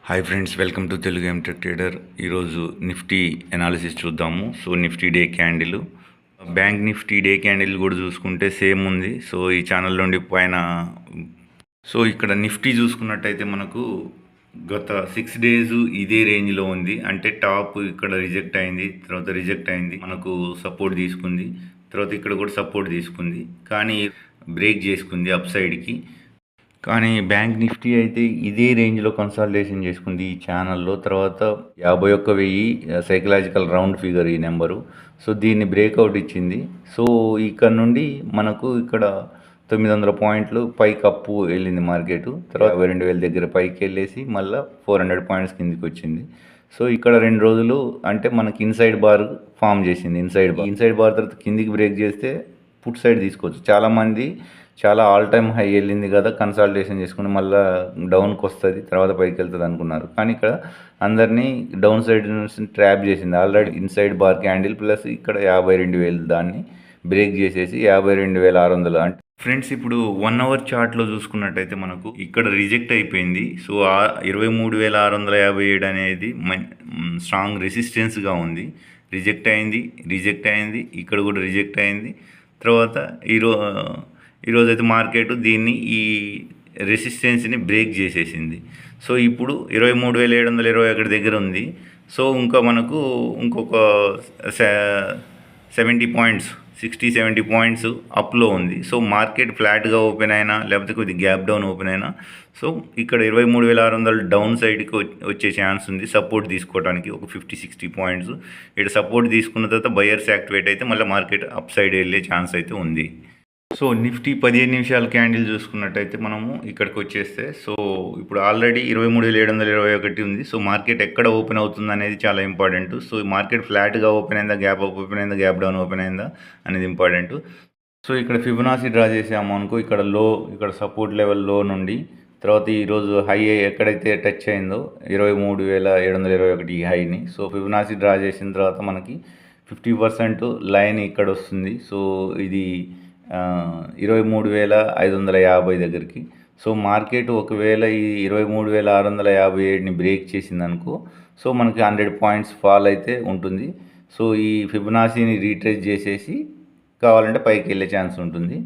Hi friends, welcome to Telugu MTech trader. ఈరోజు Nifty analysis చూద్దాము. So Nifty day candle, bank Nifty day candle కూడా చూసుకుంటే same ఉంది. సో ఈ ఛానల్ నుండి పైన ఇక్కడ నిఫ్టీ చూసుకున్నట్టయితే మనకు గత 6 డేస్ ఇదే రేంజ్లో ఉంది. అంటే టాప్ ఇక్కడ రిజెక్ట్ అయింది, తర్వాత రిజెక్ట్ అయింది, మనకు సపోర్ట్ తీసుకుంది, తర్వాత ఇక్కడ కూడా సపోర్ట్ తీసుకుంది, కానీ బ్రేక్ చేసుకుంది అప్ సైడ్కి. కానీ బ్యాంక్ నిఫ్టీ అయితే ఇదే రేంజ్లో కన్సాలిడేషన్ చేసుకుంది ఈ ఛానల్లో. తర్వాత 51,000 సైకలాజికల్ రౌండ్ ఫిగర్ ఈ నెంబరు. సో దీన్ని బ్రేక్అవుట్ ఇచ్చింది. సో ఇక్కడ నుండి మనకు ఇక్కడ 900 పాయింట్లు పైకి అప్పు వెళ్ళింది మార్కెట్. తర్వాత 52,000 దగ్గర పైకి వెళ్ళేసి మళ్ళీ 400 పాయింట్స్ కిందికి వచ్చింది. సో ఇక్కడ 2 రోజులు అంటే మనకి ఇన్సైడ్ బార్ ఫామ్ చేసింది. ఇన్సైడ్ బార్ తర్వాత కిందికి బ్రేక్ చేస్తే పుట్ సైడ్ తీసుకోవచ్చు. చాలామంది చాలా ఆల్ టైమ్ హై వెళ్ళింది కదా, కన్సాలిడేషన్ చేసుకుని మళ్ళీ డౌన్కి వస్తుంది, తర్వాత పైకి వెళ్తుంది అనుకున్నారు. కానీ ఇక్కడ అందరినీ డౌన్ సైడ్ ట్రాప్ చేసింది. Already inside bar candle plus ఇక్కడ 52,000 దాన్ని బ్రేక్ చేసేసి 52,600 అంటే ఫ్రెండ్స్ ఇప్పుడు 1 అవర్ చార్ట్లో చూసుకున్నట్టయితే మనకు ఇక్కడ రిజెక్ట్ అయిపోయింది. సో 23,657 అనేది స్ట్రాంగ్ రెసిస్టెన్స్గా ఉంది. రిజెక్ట్ అయింది, ఇక్కడ కూడా రిజెక్ట్ అయింది. తర్వాత ఈరోజు అయితే మార్కెట్ దీన్ని ఈ రెసిస్టెన్స్ని బ్రేక్ చేసేసింది. సో ఇప్పుడు 23,721 దగ్గర ఉంది. సో ఇంకా మనకు ఇంకొక 70 పాయింట్స్, 60-70 పాయింట్స్ అప్లో ఉంది. సో మార్కెట్ ఫ్లాట్గా ఓపెన్ అయినా లేకపోతే కొద్దిగా గ్యాప్ డౌన్ ఓపెన్ అయినా సో ఇక్కడ 23,600 డౌన్ సైడ్కి వచ్చే ఛాన్స్ ఉంది. సపోర్ట్ తీసుకోవడానికి ఒక 50-60 పాయింట్స్ ఇక్కడ సపోర్ట్ తీసుకున్న తర్వాత బయర్స్ యాక్టివేట్ అయితే మళ్ళీ మార్కెట్ అప్ సైడ్ వెళ్ళే ఛాన్స్ అయితే ఉంది. సో నిఫ్టీ 15 నిమిషాల క్యాండిల్ చూసుకున్నట్టయితే మనము ఇక్కడికి వచ్చేస్తే సో ఇప్పుడు ఆల్రెడీ 23,721 ఉంది. సో మార్కెట్ ఎక్కడ ఓపెన్ అవుతుంది అనేది చాలా ఇంపార్టెంట్. సో మార్కెట్ ఫ్లాట్గా ఓపెన్ అయిందా, గ్యాప్ అప్ ఓపెన్ అయిందా, గ్యాప్ డౌన్ ఓపెన్ అయిందా అనేది ఇంపార్టెంట్. సో ఇక్కడ ఫిబొనాసీ డ్రా చేసాము అనుకో, ఇక్కడ లో, ఇక్కడ సపోర్ట్ లెవెల్ లో నుండి తర్వాత ఈరోజు హై ఎక్కడైతే టచ్ అయిందో 23,721 ఈ హైని. సో ఫిబొనాసీ డ్రా చేసిన తర్వాత మనకి 50% లైన్ ఇక్కడ వస్తుంది. సో ఇది 23,550 దగ్గరికి. సో మార్కెట్ ఒకవేళ ఈ 23,657ని బ్రేక్ చేసిందనుకో సో మనకి 100 పాయింట్స్ ఫాల్ అయితే ఉంటుంది. సో ఈ ఫిబొనాసీని రీట్రేస్ చేసేసి కావాలంటే పైకి వెళ్ళే ఛాన్స్ ఉంటుంది.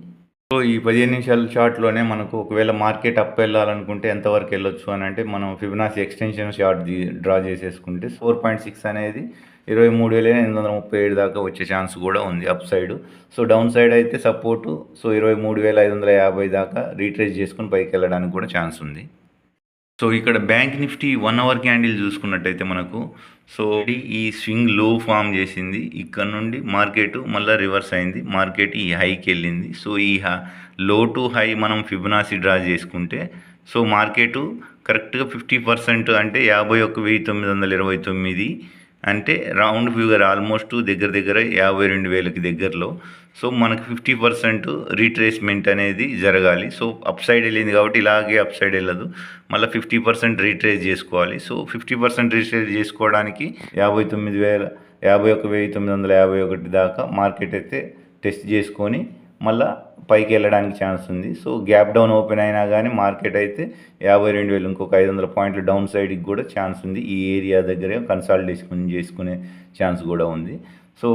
సో ఈ 15 నిమిషాల చార్ట్లోనే మనకు ఒకవేళ మార్కెట్ అప్ వెళ్ళాలనుకుంటే ఎంతవరకు వెళ్ళొచ్చు అని అంటే మనం ఫిబొనాసీ ఎక్స్టెన్షన్ చార్ట్ డ్రా చేసేసుకుంటే 4.6 అనేది 23,837 దాకా వచ్చే ఛాన్స్ కూడా ఉంది up side. So down side అయితే సపోర్టు సో 23,550 దాకా రీట్రేస్ చేసుకుని పైకి వెళ్ళడానికి కూడా ఛాన్స్ ఉంది. సో ఇక్కడ బ్యాంక్ నిఫ్టీ 1 అవర్ క్యాండిల్ చూసుకున్నట్టయితే మనకు సో ఈ స్వింగ్ లో ఫామ్ చేసింది. ఇక్కడ నుండి మార్కెట్ మళ్ళీ రివర్స్ అయింది, మార్కెట్ ఈ హైకి వెళ్ళింది. సో ఈ లో టు హై మనం ఫిబొనాసీ డ్రా చేసుకుంటే సో మార్కెట్ కరెక్ట్గా 50% అంటే 51,929 అంటే రౌండ్ ఫిగర్ ఆల్మోస్ట్ దగ్గర 52,000కి దగ్గరలో. సో మనకు 50% రీట్రేస్మెంట్ అనేది జరగాలి. సో అప్ సైడ్ వెళ్ళింది కాబట్టి ఇలాగే అప్ సైడ్ వెళ్ళదు, మళ్ళీ 50% రీట్రేస్ చేసుకోవాలి. సో 50% రీట్రేస్ చేసుకోవడానికి 51,951 దాకా మార్కెట్ అయితే టెస్ట్ చేసుకొని మళ్ళీ పైకి వెళ్ళడానికి ఛాన్స్ ఉంది. సో గ్యాప్ డౌన్ ఓపెన్ అయినా కానీ మార్కెట్ అయితే 52,000 ఇంకొక 500 పాయింట్లు డౌన్ సైడ్కి కూడా ఛాన్స్ ఉంది. ఈ ఏరియా దగ్గరే కన్సాలిడేషన్ చేసుకునే ఛాన్స్ కూడా ఉంది. సో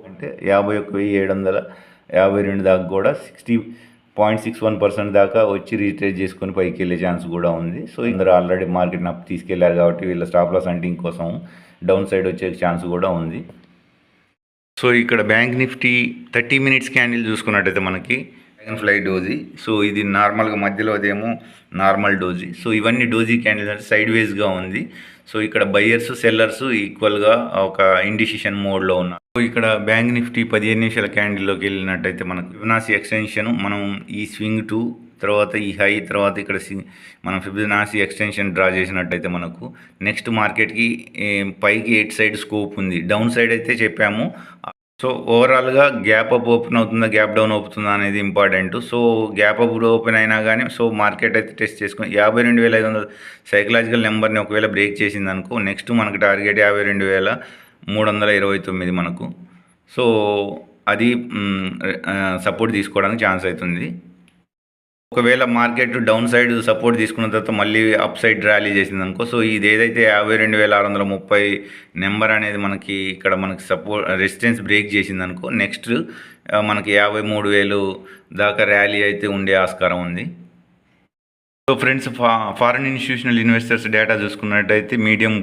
అంటే 51,752 దాకా కూడా 60.61% దాకా వచ్చి రీట్రేస్ చేసుకొని పైకి వెళ్ళే ఛాన్స్ కూడా ఉంది. సో ఇందరూ ఆల్రెడీ మార్కెట్ని అప్ తీసుకెళ్లారు కాబట్టి వీళ్ళ స్టాప్ లాస్ హంటింగ్ కోసం డౌన్ సైడ్ వచ్చే ఛాన్స్ కూడా ఉంది. సో ఇక్కడ బ్యాంక్ నిఫ్టీ 30 మినిట్స్ క్యాండిల్ చూసుకున్నట్టయితే మనకి డ్రాగన్ ఫ్లై డోజీ. సో ఇది నార్మల్గా మధ్యలో అదేమో నార్మల్ డోజీ. సో ఇవన్నీ డోజీ క్యాండిల్స్ అంటే సైడ్ వేస్గా ఉంది. సో ఇక్కడ బయ్యర్స్ సెల్లర్స్ ఈక్వల్గా ఒక ఇండిసిషన్ మోడ్లో ఉన్నారు. సో ఇక్కడ బ్యాంక్ నిఫ్టీ 15 నిమిషాల క్యాండిల్లోకి వెళ్ళినట్టయితే మనకు ఫిబొనాసీ ఎక్స్టెన్షన్ మనం ఈ స్వింగ్ టు తర్వాత ఈ హై తర్వాత ఇక్కడ మనం ఫిబొనాసీ ఎక్స్టెన్షన్ డ్రా చేసినట్టయితే మనకు నెక్స్ట్ మార్కెట్కి పైకి 8 సైడ్ స్కోప్ ఉంది. డౌన్ సైడ్ అయితే చెప్పాము. సో ఓవరాల్గా గ్యాప్ అప్ ఓపెన్ అవుతుందా, గ్యాప్ డౌన్ అవుతుందా అనేది important. So gap up open అయినా కానీ సో మార్కెట్ అయితే టెస్ట్ చేసుకుని 52,500 సైకలాజికల్ నెంబర్ని ఒకవేళ బ్రేక్ చేసింది అనుకో నెక్స్ట్ మనకు టార్గెట్ 52,329 మనకు. సో అది సపోర్ట్ తీసుకోవడానికి ఛాన్స్ అవుతుంది. ఒకవేళ మార్కెట్ డౌన్ సైడ్ సపోర్ట్ తీసుకున్న తర్వాత మళ్ళీ అప్ సైడ్ ర్యాలీ చేసిందనుకో, సో ఇది ఏదైతే 52,630 నెంబర్ అనేది మనకి ఇక్కడ మనకి రెసిస్టెన్స్ బ్రేక్ చేసిందనుకో, నెక్స్ట్ మనకి 53,000 దాకా ర్యాలీ అయితే ఉండే ఆస్కారం ఉంది. So friends, foreign institutional investors data చూసుకున్నట్టయితే medium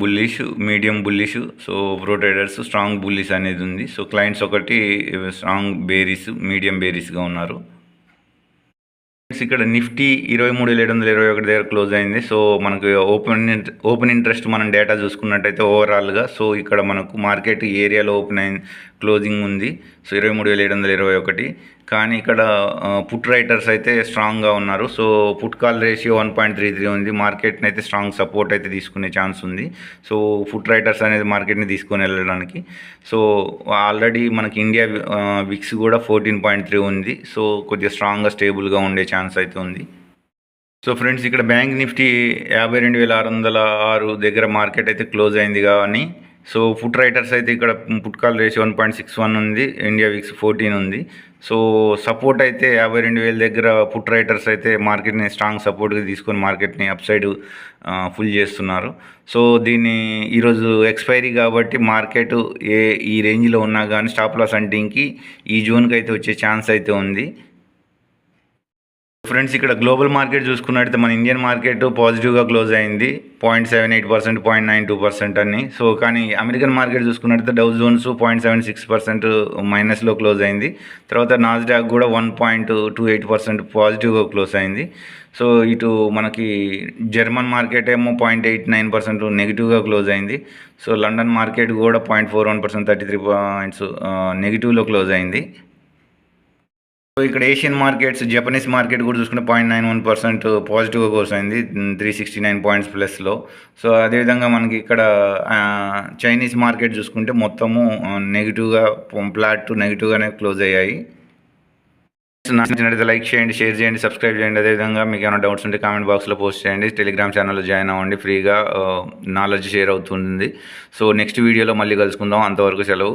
bullish, so pro traders strong bullish అనేది ఉంది. సో క్లయింట్స్ ఒకటి స్ట్రాంగ్ బేరిస్, మీడియం బేరిస్గా ఉన్నారు. ఇక్కడ నిఫ్టీ 23,721 దగ్గర క్లోజ్ అయింది. సో మనకు ఓపెన్ ఇంట్రెస్ట్ మనం డేటా చూసుకున్నట్టయితే ఓవరాల్గా, సో ఇక్కడ మనకు మార్కెట్ ఏరియాలో క్లోజింగ్ ఉంది. సో 23,721. కానీ ఇక్కడ పుట్ రైటర్స్ అయితే స్ట్రాంగ్గా ఉన్నారు. సో పుట్ కాల్ రేషియో 1.33 ఉంది. మార్కెట్ని అయితే స్ట్రాంగ్ సపోర్ట్ అయితే తీసుకునే ఛాన్స్ ఉంది. సో పుట్ రైటర్స్ అనేది మార్కెట్ని తీసుకొని వెళ్ళడానికి. సో ఆల్రెడీ మనకి ఇండియా విక్స్ కూడా 14.3 ఉంది. సో కొద్దిగా స్ట్రాంగ్గా స్టేబుల్గా ఉండే ఛాన్స్ అయితే ఉంది. సో ఫ్రెండ్స్, ఇక్కడ బ్యాంక్ నిఫ్టీ 52,606 దగ్గర మార్కెట్ అయితే క్లోజ్ అయింది. కానీ సో పుట్ రైటర్స్ అయితే ఇక్కడ పుట్ కాల్ రేషియో 1.61 ఉంది. ఇండియా విక్స్ 14 ఉంది. సో సపోర్ట్ అయితే 52,000 దగ్గర పుట్ రైటర్స్ అయితే మార్కెట్ని స్ట్రాంగ్ సపోర్ట్గా తీసుకొని మార్కెట్ని అప్ సైడ్ ఫుల్ చేస్తున్నారు. సో దీన్ని ఈరోజు ఎక్స్పైరీ కాబట్టి మార్కెట్ ఈ రేంజ్లో ఉన్నా కానీ స్టాప్ లాస్ హంటింగ్కి ఈ జోన్కి అయితే వచ్చే ఛాన్స్ అయితే ఉంది. ఫ్రెండ్స్, ఇక్కడ గ్లోబల్ మార్కెట్ చూసుకున్నట్టయితే మన ఇండియన్ మార్కెట్ పాజిటివ్గా క్లోజ్ అయింది. 0.78%, 0.92% అని. సో కానీ అమెరికన్ మార్కెట్ చూసుకున్నట్టయితే డౌ జోన్స్ 0.76% మైనస్లో క్లోజ్ అయింది. తర్వాత నాస్డాక్ కూడా 1.28% పాజిటివ్గా క్లోజ్ అయింది. సో ఇటు మనకి జర్మన్ మార్కెట్ ఏమో 0.89% నెగిటివ్గా క్లోజ్ అయింది. సో లండన్ మార్కెట్ కూడా 0.41%, 33 పాయింట్స్ నెగిటివ్లో క్లోజ్ అయింది. సో ఇక్కడ ఏషియన్ మార్కెట్స్, జపనీస్ మార్కెట్ కూడా చూసుకుంటే 0.91% పాజిటివ్గా క్లోజ్ అయింది, 369 పాయింట్స్ ప్లస్లో. సో అదేవిధంగా మనకి ఇక్కడ చైనీస్ మార్కెట్ చూసుకుంటే మొత్తము నెగిటివ్గా, ఫ్లాట్ టు నెగిటివ్గానే క్లోజ్ అయ్యాయి. నచ్చినట్లయితే లైక్ చేయండి, షేర్ చేయండి, సబ్స్క్రైబ్ చేయండి. అదేవిధంగా మీకు ఏమైనా డౌట్స్ ఉంటే కామెంట్ బాక్స్లో పోస్ట్ చేయండి. టెలిగ్రామ్ ఛానల్లో జాయిన్ అవ్వండి, ఫ్రీగా నాలెడ్జ్ షేర్ అవుతుంది. సో నెక్స్ట్ వీడియోలో మళ్ళీ కలుసుకుందాం. అంతవరకు సెలవు.